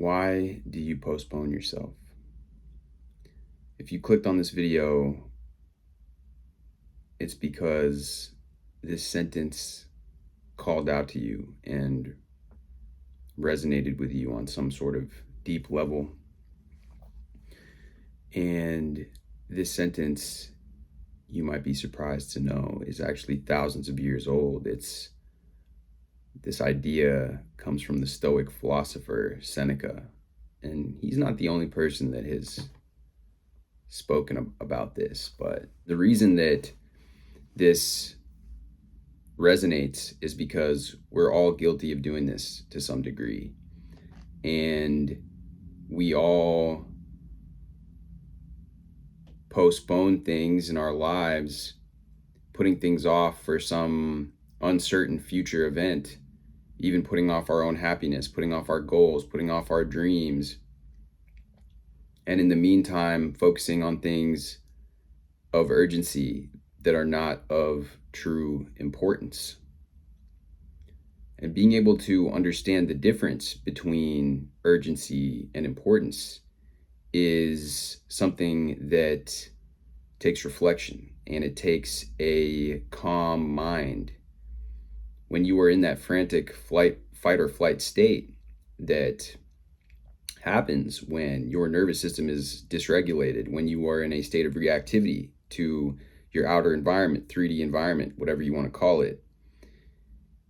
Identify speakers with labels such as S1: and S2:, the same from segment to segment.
S1: Why do you postpone yourself? If you clicked on this video, it's because this sentence called out to you and resonated with you on some sort of deep level. And this sentence, you might be surprised to know, is actually thousands of years old. This idea comes from the Stoic philosopher Seneca, and he's not the only person that has spoken about this. But the reason that this resonates is because we're all guilty of doing this to some degree, and we all postpone things in our lives, putting things off for some uncertain future event, even putting off our own happiness, putting off our goals, putting off our dreams. And in the meantime, focusing on things of urgency that are not of true importance. And being able to understand the difference between urgency and importance is something that takes reflection, and it takes a calm mind. When you are in that frantic fight or flight state that happens when your nervous system is dysregulated, when you are in a state of reactivity to your outer environment, 3D environment, whatever you want to call it,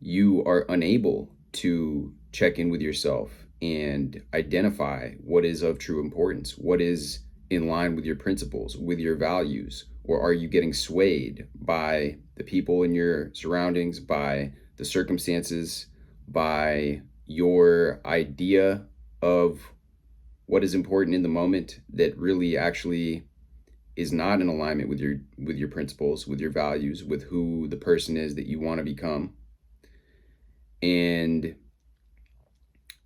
S1: you are unable to check in with yourself and identify what is of true importance, what is in line with your principles, with your values, or are you getting swayed by the people in your surroundings, by the circumstances, by your idea of what is important in the moment that really actually is not in alignment with your principles, with your values, with who the person is that you want to become. And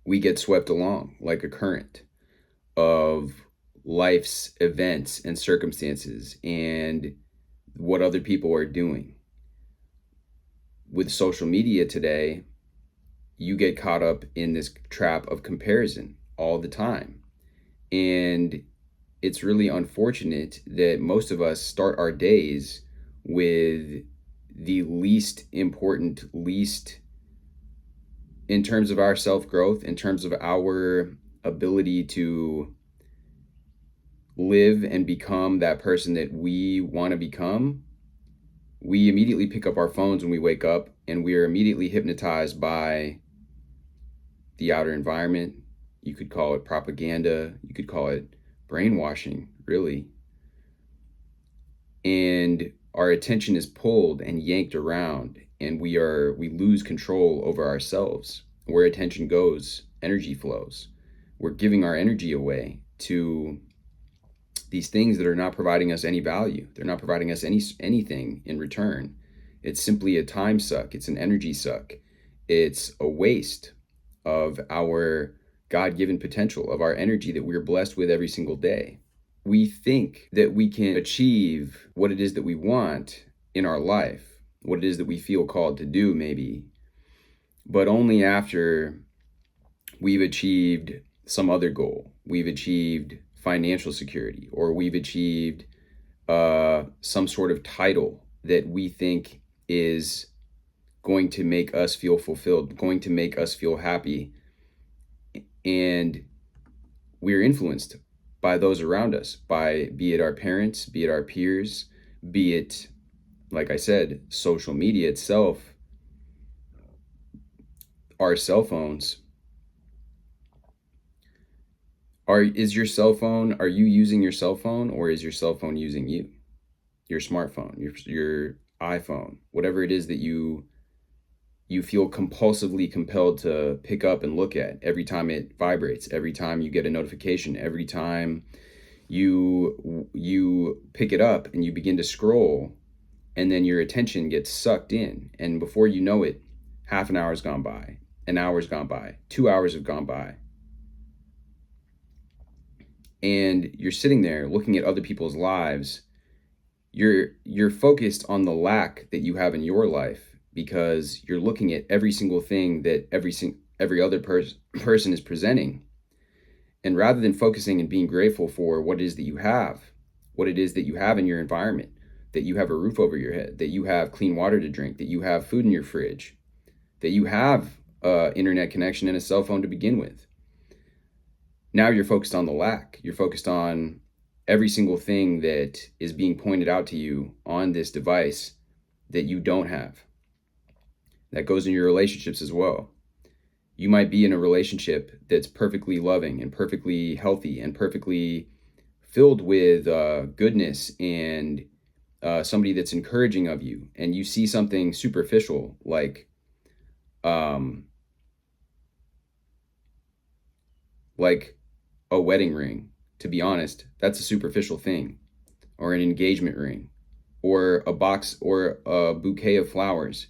S1: we get swept along like a current of life's events and circumstances and what other people are doing. With social media today, you get caught up in this trap of comparison all the time. And it's really unfortunate that most of us start our days with the least important, in terms of our self-growth, in terms of our ability to live and become that person that we want to become. We immediately pick up our phones when we wake up, and we are immediately hypnotized by the outer environment. You could call it propaganda. You could call it brainwashing, really. And our attention is pulled and yanked around, and we lose control over ourselves. Where attention goes, energy flows. We're giving our energy away to these things that are not providing us any value. They're not providing us anything in return. It's simply a time suck. It's an energy suck. It's a waste of our God-given potential, of our energy that we're blessed with every single day. We think that we can achieve what it is that we want in our life, what it is that we feel called to do, maybe, but only after we've achieved some other goal. We've achieved financial security, or we've achieved some sort of title that we think is going to make us feel fulfilled, going to make us feel happy. And we're influenced by those around us, be it our parents, be it our peers, be it, like I said, social media itself, our cell phones. Are you using your cell phone, or is your cell phone using you? Your smartphone, your iPhone, whatever it is that you feel compulsively compelled to pick up and look at every time it vibrates, every time you get a notification, every time you pick it up and you begin to scroll, and then your attention gets sucked in, and before you know it, half an hour has gone by, an hour's gone by, 2 hours have gone by. And you're sitting there looking at other people's lives. You're focused on the lack that you have in your life, because you're looking at every single thing that every other person is presenting, And rather than focusing and being grateful for what it is that you have, what it is that you have in your environment, that you have a roof over your head, that you have clean water to drink, that you have food in your fridge, that you have internet connection and a cell phone to begin with. Now you're focused on the lack. You're focused on every single thing that is being pointed out to you on this device that you don't have. That goes in your relationships as well. You might be in a relationship that's perfectly loving and perfectly healthy and perfectly filled with goodness and somebody that's encouraging of you, and you see something superficial um, like a wedding ring. To be honest, that's a superficial thing, or an engagement ring, or a box or a bouquet of flowers.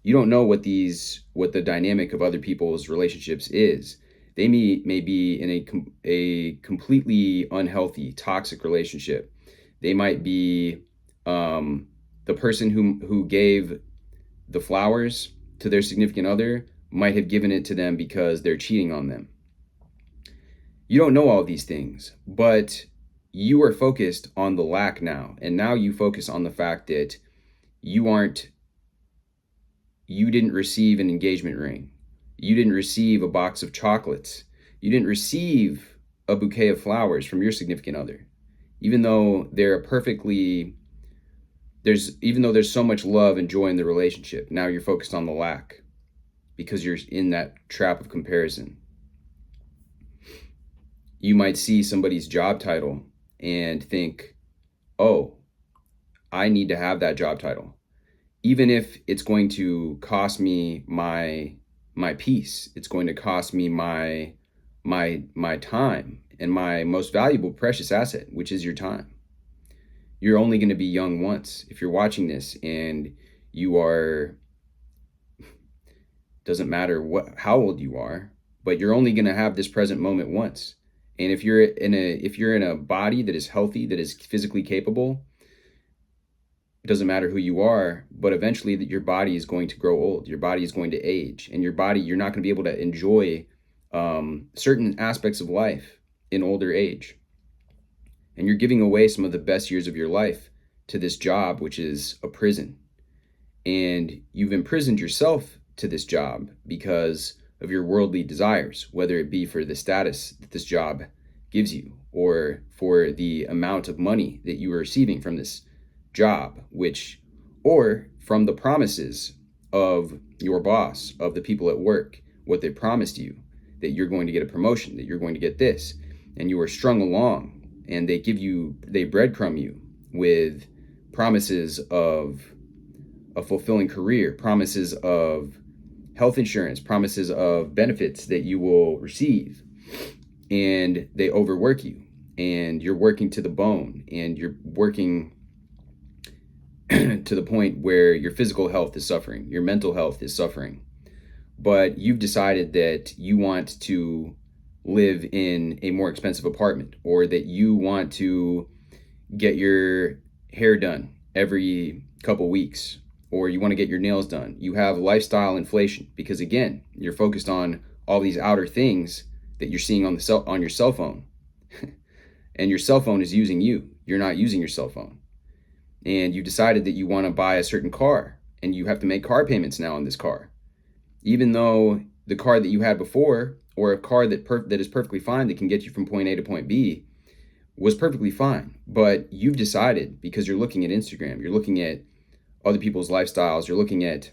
S1: You don't know what the dynamic of other people's relationships is. They may be in a completely unhealthy, toxic relationship. They might be the person who gave the flowers to their significant other might have given it to them because they're cheating on them. You don't know all these things, but you are focused on the lack now. And now you focus on the fact that you didn't receive an engagement ring. You didn't receive a box of chocolates. You didn't receive a bouquet of flowers from your significant other. Even though there's so much love and joy in the relationship, now you're focused on the lack because you're in that trap of comparison. You might see somebody's job title and think, oh, I need to have that job title. Even if it's going to cost me my peace, it's going to cost me my time and my most valuable, precious asset, which is your time. You're only going to be young once. If you're watching this and you are, doesn't matter how old you are, but you're only going to have this present moment once. And if you're in a body that is healthy, that is physically capable, it doesn't matter who you are, but eventually your body is going to grow old. Your body is going to age, and you're not going to be able to enjoy certain aspects of life in older age. And you're giving away some of the best years of your life to this job, which is a prison. And you've imprisoned yourself to this job because of your worldly desires, whether it be for the status that this job gives you or for the amount of money that you are receiving from this job, or from the promises of your boss, of the people at work, what they promised you, that you're going to get a promotion, that you're going to get this, and you are strung along, and they breadcrumb you with promises of a fulfilling career, promises of health insurance, promises of benefits that you will receive, and they overwork you, and you're working to the bone, and you're working to the point where your physical health is suffering, your mental health is suffering, but you've decided that you want to live in a more expensive apartment, or that you want to get your hair done every couple weeks, or you want to get your nails done. You have lifestyle inflation because, again, you're focused on all these outer things that you're seeing on your cell phone. And your cell phone is using you. You're not using your cell phone. And you decided that you want to buy a certain car, and you have to make car payments now on this car. Even though the car that you had before, or a car that is perfectly fine, that can get you from point A to point B, was perfectly fine. But you've decided, because you're looking at Instagram, you're looking at other people's lifestyles, you're looking at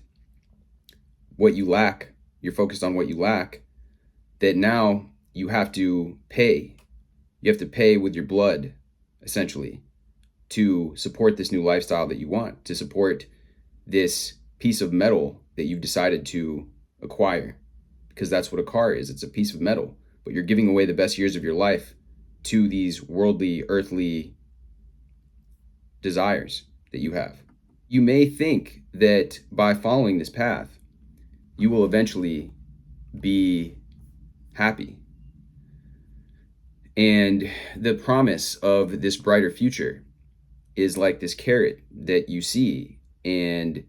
S1: what you lack, you're focused on what you lack, that now you have to pay. You have to pay with your blood, essentially, to support this new lifestyle that you want, to support this piece of metal that you've decided to acquire. Because that's what a car is. It's a piece of metal. But you're giving away the best years of your life to these worldly, earthly desires that you have. You may think that by following this path, you will eventually be happy. And the promise of this brighter future is like this carrot that you see, and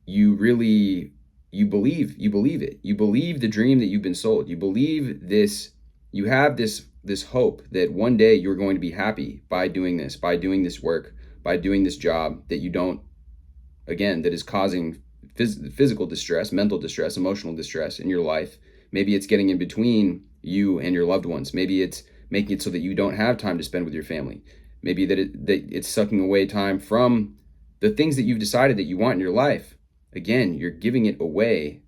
S1: you really you believe it. You believe the dream that you've been sold. You believe this, you have this hope that one day you're going to be happy by doing this work, by doing this job that you don't, again, that is causing physical distress, mental distress, emotional distress in your life. Maybe it's getting in between you and your loved ones. Maybe it's making it so that you don't have time to spend with your family. Maybe that it's sucking away time from the things that you've decided that you want in your life. Again, you're giving it away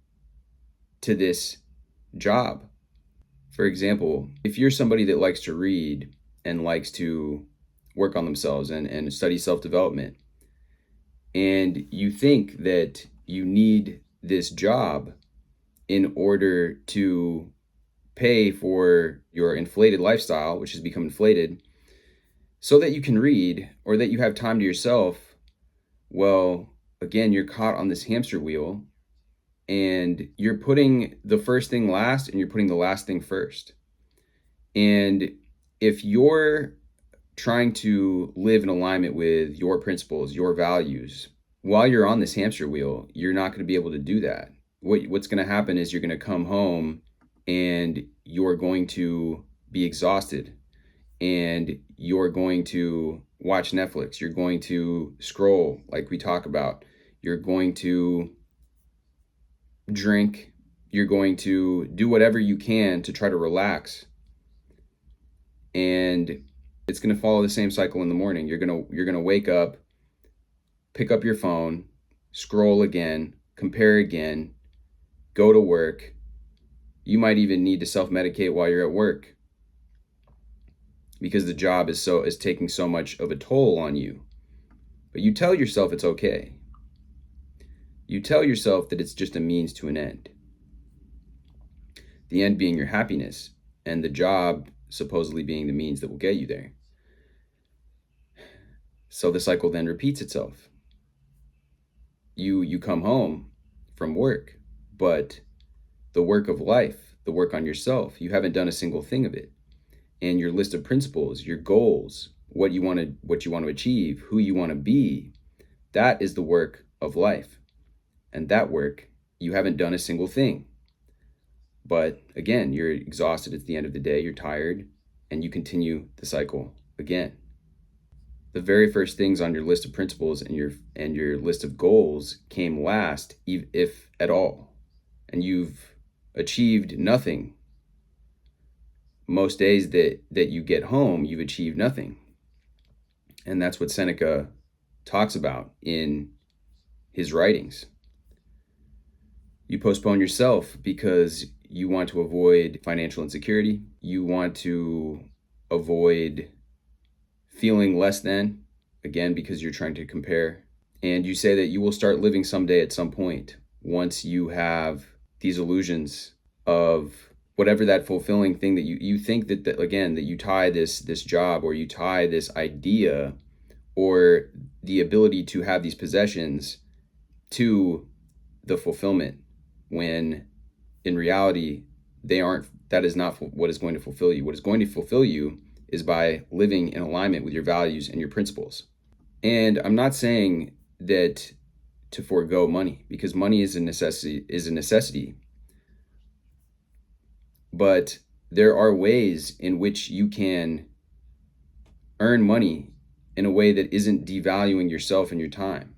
S1: to this job. For example, if you're somebody that likes to read and likes to work on themselves and study self-development, and you think that you need this job in order to pay for your inflated lifestyle, which has become inflated, so that you can read or that you have time to yourself, well, again, you're caught on this hamster wheel and you're putting the first thing last and you're putting the last thing first. And if you're trying to live in alignment with your principles, your values, while you're on this hamster wheel, you're not going to be able to do that. What's going to happen is you're going to come home and you're going to be exhausted and you're going to watch Netflix. You're going to scroll like we talk about. You're going to drink. You're going to do whatever you can to try to relax. And it's going to follow the same cycle in the morning. You're going to wake up, pick up your phone, scroll again, compare again, go to work. You might even need to self-medicate while you're at work because the job is taking so much of a toll on you. But you tell yourself it's okay. You tell yourself that it's just a means to an end. The end being your happiness and the job supposedly being the means that will get you there. So the cycle then repeats itself. You come home from work, but the work of life, the work on yourself, you haven't done a single thing of it. And your list of principles, your goals, what you want to achieve, who you want to be, that is the work of life. And that work, you haven't done a single thing. But again, you're exhausted at the end of the day, you're tired, and you continue the cycle again. The very first things on your list of principles and your list of goals came last, if at all. And you've achieved nothing. Most days that you get home, you've achieved nothing. And that's what Seneca talks about in his writings. You postpone yourself because you want to avoid financial insecurity. You want to avoid feeling less than, again, because you're trying to compare. And you say that you will start living someday at some point once you have these illusions of whatever that fulfilling thing that you think that again, that you tie this job or you tie this idea or the ability to have these possessions to the fulfillment, when in reality that is not what is going to fulfill you. What is going to fulfill you is by living in alignment with your values and your principles. And I'm not saying that to forego money, because money is a necessity. But there are ways in which you can earn money in a way that isn't devaluing yourself and your time.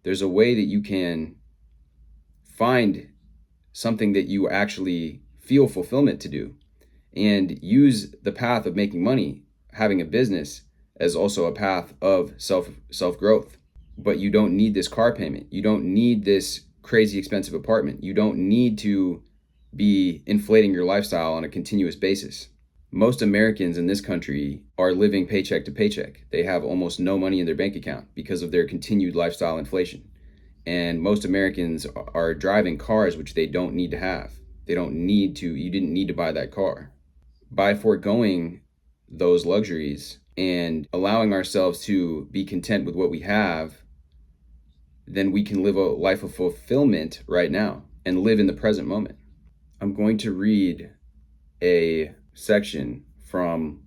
S1: There's a way that you can find something that you actually feel fulfillment to do and use the path of making money, having a business, as also a path of self-growth. But you don't need this car payment. You don't need this crazy expensive apartment. You don't need to be inflating your lifestyle on a continuous basis. Most Americans in this country are living paycheck to paycheck. They have almost no money in their bank account because of their continued lifestyle inflation. And most Americans are driving cars which they don't need to have. You didn't need to buy that car. By foregoing those luxuries and allowing ourselves to be content with what we have, then we can live a life of fulfillment right now and live in the present moment. I'm going to read a section from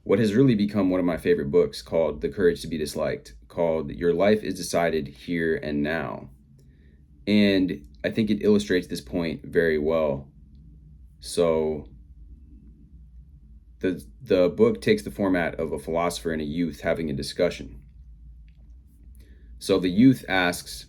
S1: what has really become one of my favorite books, called The Courage to be Disliked, called Your Life is Decided Here and Now. And I think it illustrates this point very well. So the book takes the format of a philosopher and a youth having a discussion. So the youth asks,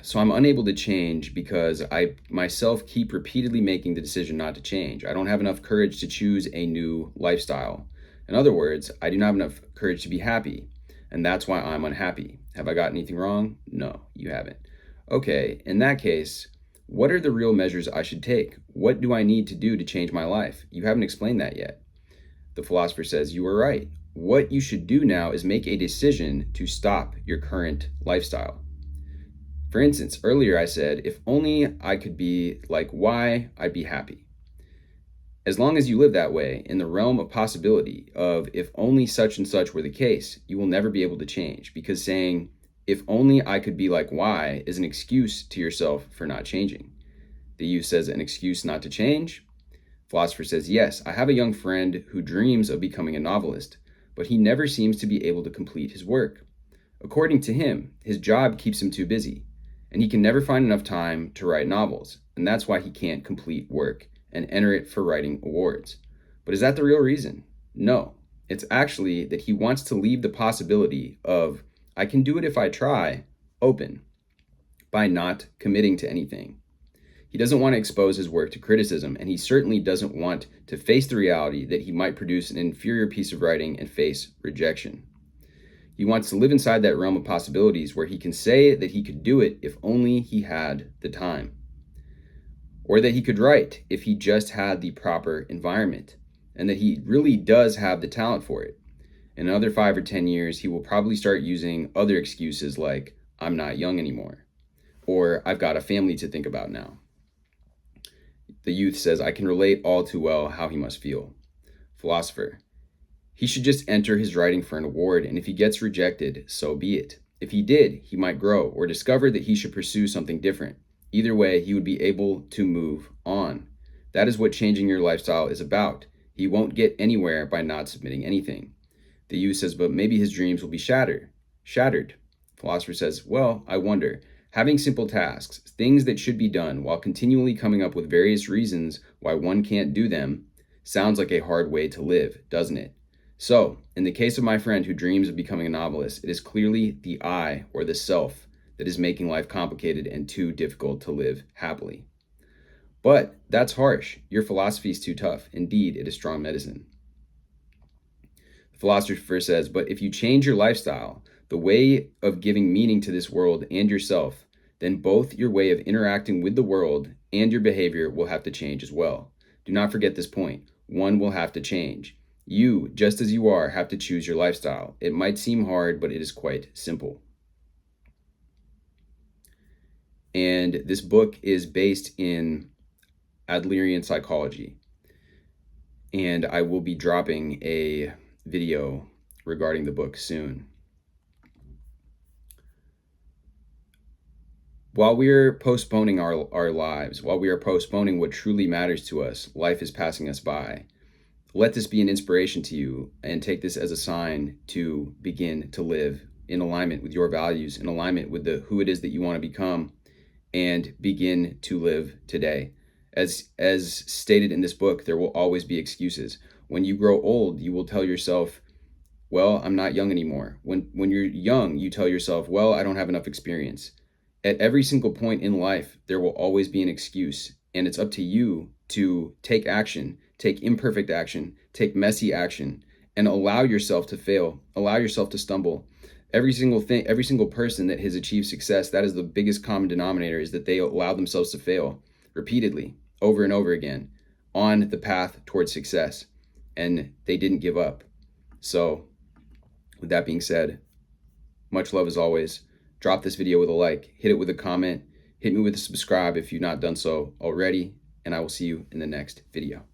S1: so I'm unable to change because I myself keep repeatedly making the decision not to change. I don't have enough courage to choose a new lifestyle. In other words, I do not have enough courage to be happy, and that's why I'm unhappy. Have I got anything wrong? No, you haven't. Okay, in that case, what are the real measures I should take? What do I need to do to change my life? You haven't explained that yet. The philosopher says, you were right. What you should do now is make a decision to stop your current lifestyle. For instance, earlier I said, if only I could be like Y, I'd be happy. As long as you live that way, in the realm of possibility of if only such and such were the case, you will never be able to change, because saying, if only I could be like Y is an excuse to yourself for not changing. The youth says, an excuse not to change? Philosopher says, yes, I have a young friend who dreams of becoming a novelist, but he never seems to be able to complete his work. According to him, his job keeps him too busy, and he can never find enough time to write novels, and that's why he can't complete work and enter it for writing awards. But is that the real reason? No, it's actually that he wants to leave the possibility of, I can do it if I try, open, by not committing to anything. He doesn't want to expose his work to criticism, and he certainly doesn't want to face the reality that he might produce an inferior piece of writing and face rejection. He wants to live inside that realm of possibilities where he can say that he could do it if only he had the time. Or that he could write if he just had the proper environment, and that he really does have the talent for it. In another 5 or 10 years, he will probably start using other excuses like, I'm not young anymore, or I've got a family to think about now. The youth says, I can relate all too well how he must feel. Philosopher, he should just enter his writing for an award, and if he gets rejected, so be it. If he did, he might grow or discover that he should pursue something different. Either way, he would be able to move on. That is what changing your lifestyle is about. He won't get anywhere by not submitting anything. The youth says, but maybe his dreams will be shattered. Philosopher says, well, I wonder. Having simple tasks, things that should be done, while continually coming up with various reasons why one can't do them, sounds like a hard way to live, doesn't it? So, in the case of my friend who dreams of becoming a novelist, it is clearly the I, or the self, that is making life complicated and too difficult to live happily. But that's harsh. Your philosophy is too tough. Indeed, it is strong medicine. The philosopher says, but if you change your lifestyle, the way of giving meaning to this world and yourself, then both your way of interacting with the world and your behavior will have to change as well. Do not forget this point. One will have to change. You, just as you are, have to choose your lifestyle. It might seem hard, but it is quite simple. And this book is based in Adlerian psychology. And I will be dropping a video regarding the book soon. While we're postponing our lives, while we are postponing what truly matters to us, life is passing us by. Let this be an inspiration to you, and take this as a sign to begin to live in alignment with your values, in alignment with who it is that you want to become, and begin to live today. As stated in this book, there will always be excuses. When you grow old, you will tell yourself, well, I'm not young anymore. When you're young, you tell yourself, well, I don't have enough experience. At every single point in life, there will always be an excuse, and it's up to you to take action, take imperfect action, take messy action, and allow yourself to fail, allow yourself to stumble. Every single person that has achieved success, that is the biggest common denominator, is that they allow themselves to fail repeatedly, over and over again, on the path towards success, and they didn't give up. So, with that being said, much love as always. Drop this video with a like, hit it with a comment, hit me with a subscribe if you've not done so already, and I will see you in the next video.